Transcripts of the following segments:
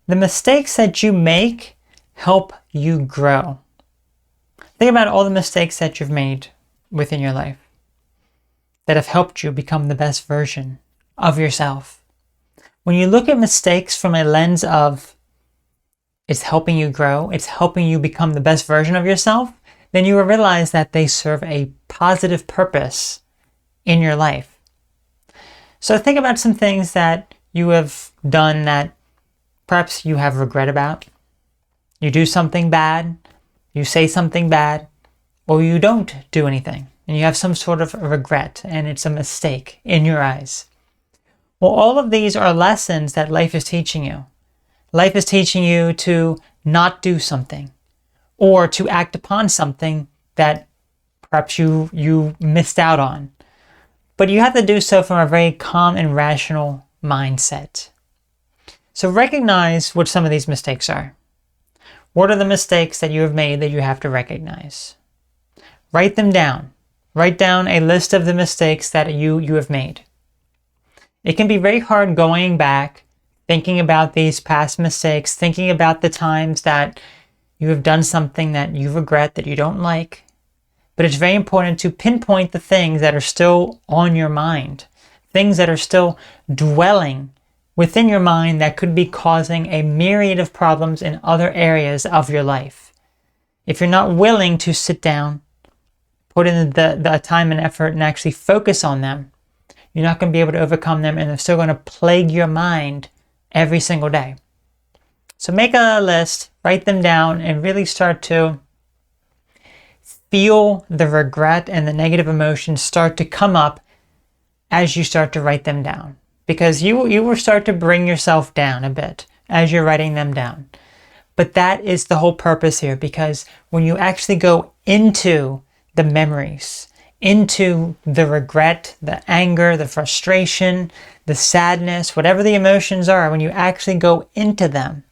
The mistakes that you make help you grow. Think about all the mistakes that you've made within your life that have helped you become the best version of yourself. When you look at mistakes from a lens of it's helping you grow, it's helping you become the best version of yourself, then you will realize that they serve a positive purpose in your life. So think about some things that you have done that perhaps you have regret about. You do something bad, you say something bad, or you don't do anything, and you have some sort of regret, and it's a mistake in your eyes. Well, all of these are lessons that life is teaching you. Life is teaching you to not do something, or to act upon something that perhaps you missed out on. But you have to do so from a very calm and rational mindset. So recognize what some of these mistakes are. What are the mistakes that you have made that you have to recognize? Write them down. Write down a list of the mistakes that you have made. It can be very hard going back, thinking about these past mistakes, thinking about the times that you have done something that you regret, that you don't like. But it's very important to pinpoint the things that are still on your mind, things that are still dwelling within your mind that could be causing a myriad of problems in other areas of your life. If you're not willing to sit down, put in the time and effort and actually focus on them, you're not going to be able to overcome them, and they're still going to plague your mind every single day. So make a list, write them down, and really start to feel the regret and the negative emotions start to come up as you start to write them down. Because you will start to bring yourself down a bit as you're writing them down. But that is the whole purpose here, because when you actually go into the memories, into the regret, the anger, the frustration, the sadness, whatever the emotions are, when you actually go into them,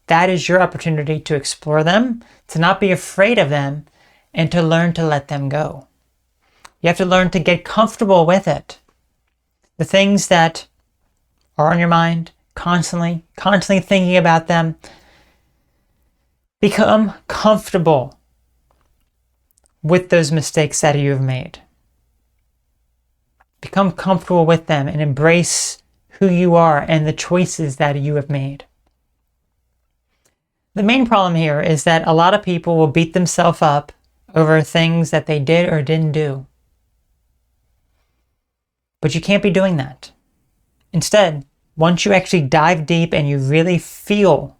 that is your opportunity to explore them, to not be afraid of them, and to learn to let them go. You have to learn to get comfortable with it. The things that are on your mind, constantly thinking about them, become comfortable with those mistakes that you have made. Become comfortable with them and embrace who you are and the choices that you have made. The main problem here is that a lot of people will beat themselves up over things that they did or didn't do. But you can't be doing that. Instead, once you actually dive deep and you really feel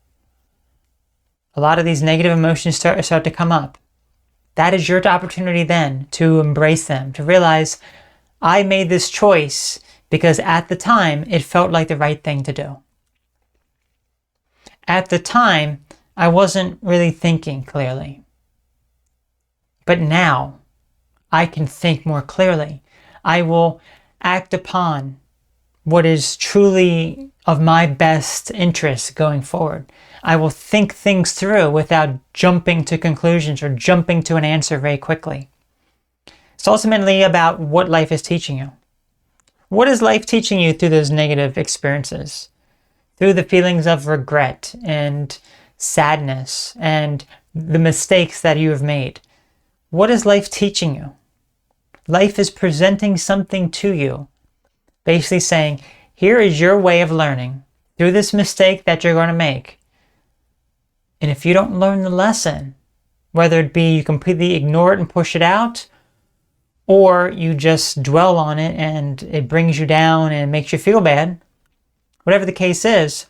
a lot of these negative emotions start to come up, that is your opportunity then to embrace them, to realize, I made this choice because at the time it felt like the right thing to do. At the time, I wasn't really thinking clearly. But now, I can think more clearly. I will act upon what is truly of my best interest going forward. I will think things through without jumping to conclusions or jumping to an answer very quickly. It's ultimately about what life is teaching you. What is life teaching you through those negative experiences? Through the feelings of regret and sadness and the mistakes that you have made. What is life teaching you? Life is presenting something to you, basically saying, here is your way of learning through this mistake that you're going to make. And if you don't learn the lesson, whether it be you completely ignore it and push it out, or you just dwell on it and it brings you down and makes you feel bad, whatever the case is,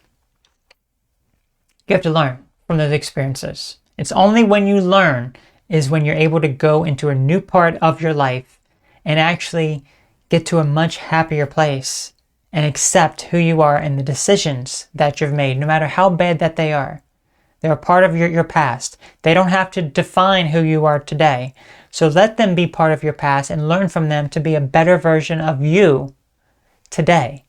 you have to learn from those experiences. It's only when you learn is when you're able to go into a new part of your life and actually get to a much happier place and accept who you are and the decisions that you've made, no matter how bad that they are. They're a part of your past. They don't have to define who you are today. So let them be part of your past and learn from them to be a better version of you today.